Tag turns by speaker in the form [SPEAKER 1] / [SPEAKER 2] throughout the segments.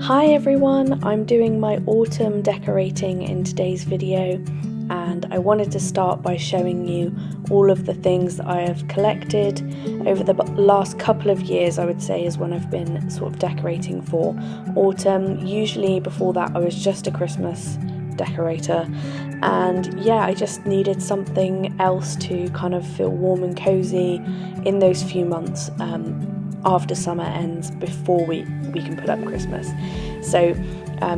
[SPEAKER 1] Hi everyone, I'm doing my autumn decorating in today's video, and I wanted to start by showing you all of the things that I have collected over the last couple of years. I would say is when I've been sort of decorating for autumn. Usually before that I was just a Christmas decorator, and yeah, I just needed something else to kind of feel warm and cozy in those few months after summer ends, before we can put up Christmas. So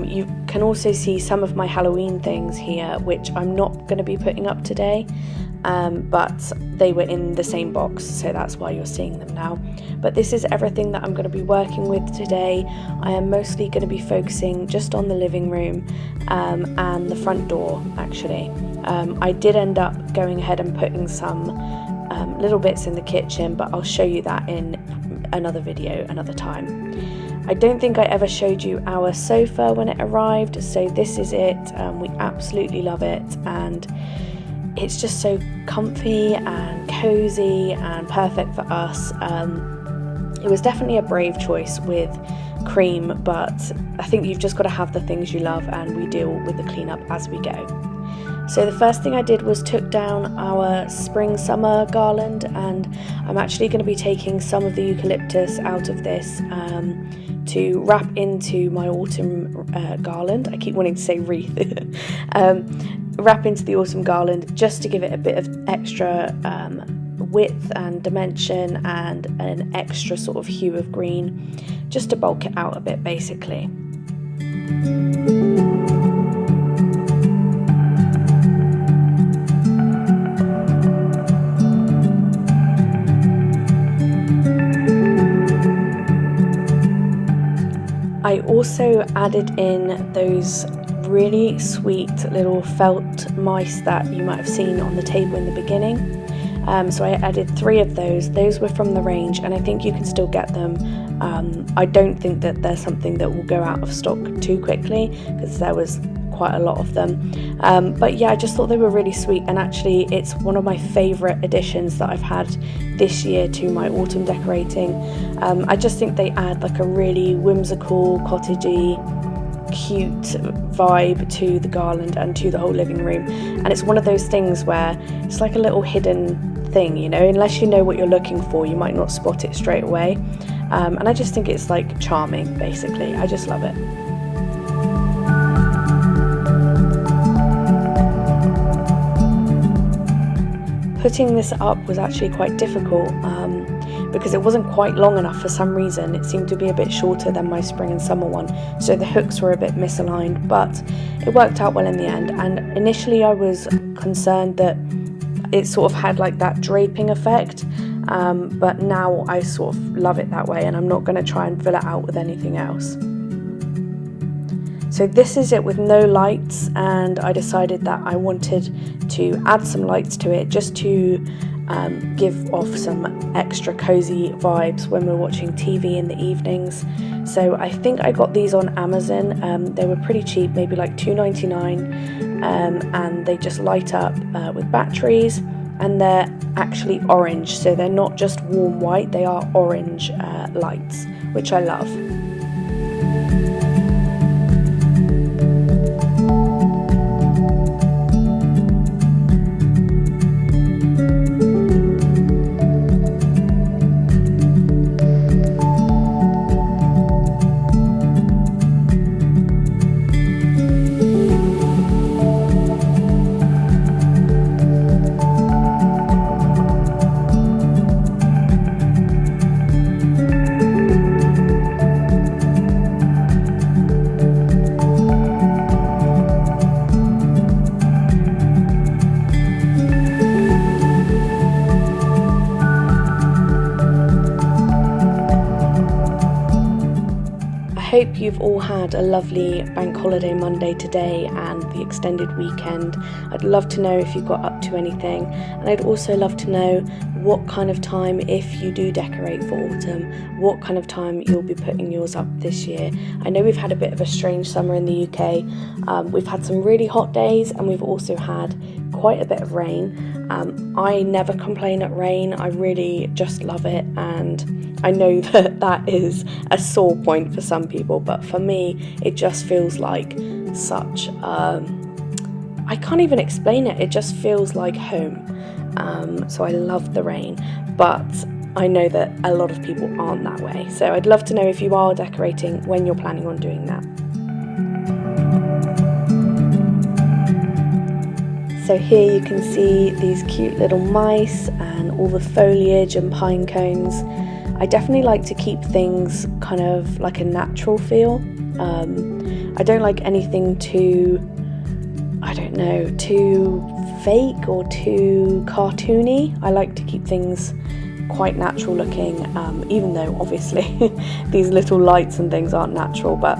[SPEAKER 1] you can also see some of my Halloween things here, which I'm not going to be putting up today, but they were in the same box, so that's why you're seeing them now. But this is everything that I'm going to be working with today. I am mostly going to be focusing just on the living room and the front door, actually. I did end up going ahead and putting some little bits in the kitchen, but I'll show you that in another video another time. I don't think I ever showed you our sofa when it arrived, so this is it. We absolutely love it, and it's just so comfy and cozy and perfect for us. It was definitely a brave choice with cream, but I think you've just got to have the things you love, and we deal with the cleanup as we go. So the first thing I did was took down our spring-summer garland, and I'm actually going to be taking some of the eucalyptus out of this to wrap into my autumn garland. I keep wanting to say wreath. Wrap into the autumn garland just to give it a bit of extra width and dimension and an extra sort of hue of green, just to bulk it out a bit, basically. I also added in those really sweet little felt mice that you might have seen on the table in the beginning. So I added 3 of those. Those were from the range, and I think you can still get them. I don't think that there's something that will go out of stock too quickly, because there was quite a lot of them. But yeah, I just thought they were really sweet, and actually it's one of my favourite additions that I've had this year to my autumn decorating. I just think they add like a really whimsical, cottagey, cute vibe to the garland and to the whole living room. And it's one of those things where it's like a little hidden thing, you know, unless you know what you're looking for, you might not spot it straight away. And I just think it's like charming, basically. I just love it. Putting this up was actually quite difficult because it wasn't quite long enough for some reason. It seemed to be a bit shorter than my spring and summer one, so the hooks were a bit misaligned, but it worked out well in the end. And initially I was concerned that it sort of had like that draping effect, but now I sort of love it that way, and I'm not going to try and fill it out with anything else. So this is it with no lights, and I decided that I wanted to add some lights to it just to give off some extra cozy vibes when we're watching TV in the evenings. So I think I got these on Amazon. They were pretty cheap, maybe like $2.99, and they just light up with batteries, and they're actually orange, so they're not just warm white, they are orange lights, which I love. I hope you've all had a lovely bank holiday Monday today and the extended weekend. I'd love to know if you got up to anything, and I'd also love to know what kind of time, if you do decorate for autumn, what kind of time you'll be putting yours up this year. I know we've had a bit of a strange summer in the UK. We've had some really hot days, and we've also had quite a bit of rain. I never complain at rain. I really just love it, and I know that that is a sore point for some people, but for me it just feels like such I can't even explain it. It just feels like home. So I love the rain, but I know that a lot of people aren't that way. So I'd love to know if you are decorating, when you're planning on doing that. So here you can see these cute little mice and all the foliage and pine cones. I definitely like to keep things kind of like a natural feel. I don't like anything too, I don't know, too fake or too cartoony. I like to keep things quite natural looking, even though obviously these little lights and things aren't natural, but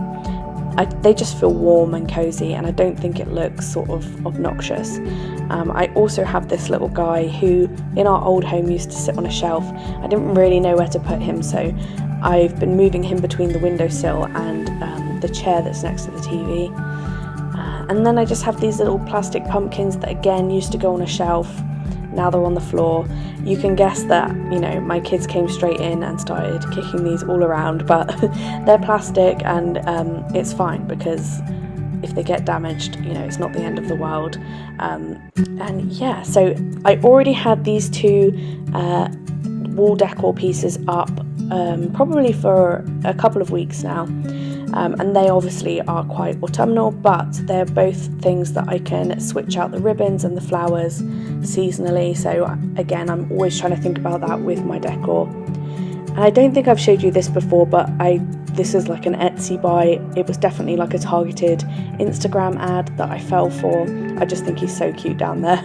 [SPEAKER 1] they just feel warm and cozy, and I don't think it looks sort of obnoxious. I also have this little guy who in our old home used to sit on a shelf. I didn't really know where to put him, so I've been moving him between the windowsill and the chair that's next to the TV. And then I just have these little plastic pumpkins that again used to go on a shelf. Now they're on the floor. You can guess that, you know, my kids came straight in and started kicking these all around, but they're plastic, and it's fine, because if they get damaged, you know, it's not the end of the world. And yeah, so I already had these two wall decor pieces up probably for a couple of weeks now. And they obviously are quite autumnal, but they're both things that I can switch out the ribbons and the flowers seasonally. So again, I'm always trying to think about that with my decor. And I don't think I've showed you this before, but this is like an Etsy buy. It was definitely like a targeted Instagram ad that I fell for. I just think he's so cute down there,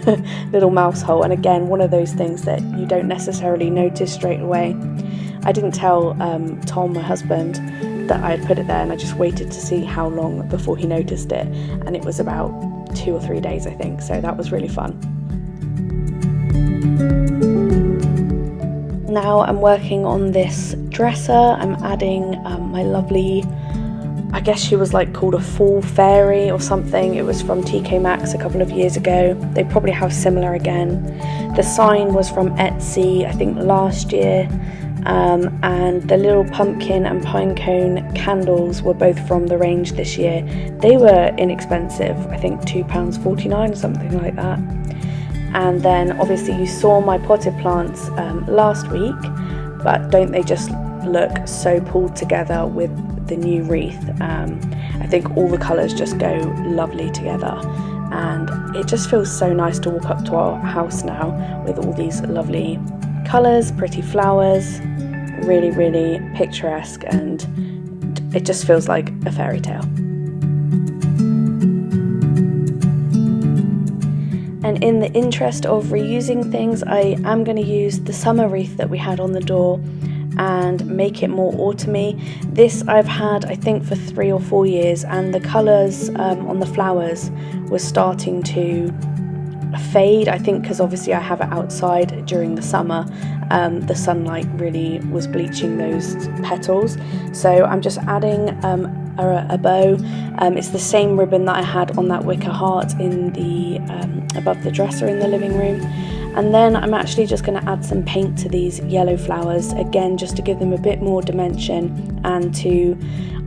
[SPEAKER 1] little mouse hole. And again, one of those things that you don't necessarily notice straight away. I didn't tell Tom, my husband, that I had put it there, and I just waited to see how long before he noticed it, and it was about 2 or 3 days, I think, so that was really fun. Now I'm working on this dresser. I'm adding my lovely, I guess she was like called a fall fairy or something. It was from TK Maxx a couple of years ago. They probably have similar again. The sign was from Etsy, I think last year. And the little pumpkin and pine cone candles were both from the range this year. They were inexpensive, I think £2.49 or something like that. And then obviously you saw my potted plants last week, but don't they just look so pulled together with the new wreath? I think all the colours just go lovely together, and it just feels so nice to walk up to our house now with all these lovely colours, pretty flowers, really, really picturesque, and it just feels like a fairy tale. And in the interest of reusing things, I am going to use the summer wreath that we had on the door and make it more autumny. This I've had, I think, for 3 or 4 years, and the colours on the flowers were starting to fade, I think, because obviously I have it outside during the summer. The sunlight really was bleaching those petals, so I'm just adding a bow. It's the same ribbon that I had on that wicker heart in the above the dresser in the living room. And then I'm actually just going to add some paint to these yellow flowers, again just to give them a bit more dimension and to,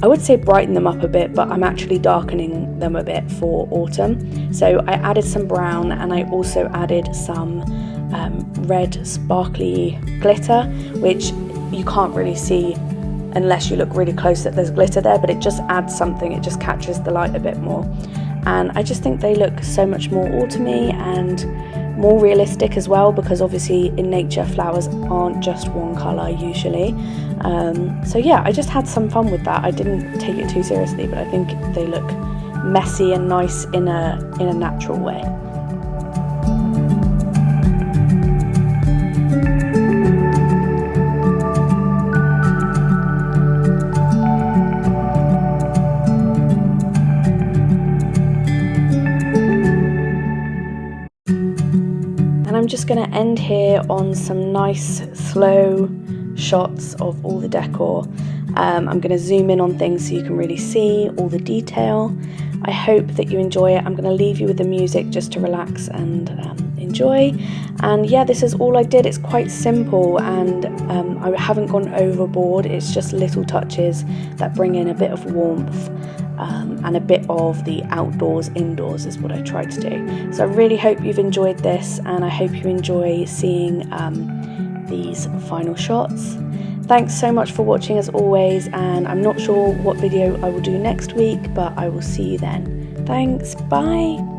[SPEAKER 1] I would say, brighten them up a bit, but I'm actually darkening them a bit for autumn. So I added some brown, and I also added some red sparkly glitter, which you can't really see unless you look really close that there's glitter there, but it just adds something, it just catches the light a bit more. And I just think they look so much more autumny and more realistic as well, because obviously in nature flowers aren't just one colour usually. So yeah, I just had some fun with that. I didn't take it too seriously, but I think they look messy and nice in a natural way. And I'm just going to end here on some nice slow shots of all the decor. I'm going to zoom in on things so you can really see all the detail. I hope that you enjoy it. I'm going to leave you with the music just to relax and enjoy. And yeah, this is all I did. It's quite simple, and I haven't gone overboard. It's just little touches that bring in a bit of warmth and a bit of the outdoors indoors is what I tried to do. So I really hope you've enjoyed this, and I hope you enjoy seeing these final shots. Thanks so much for watching as always, and I'm not sure what video I will do next week, but I will see you then. Thanks, bye!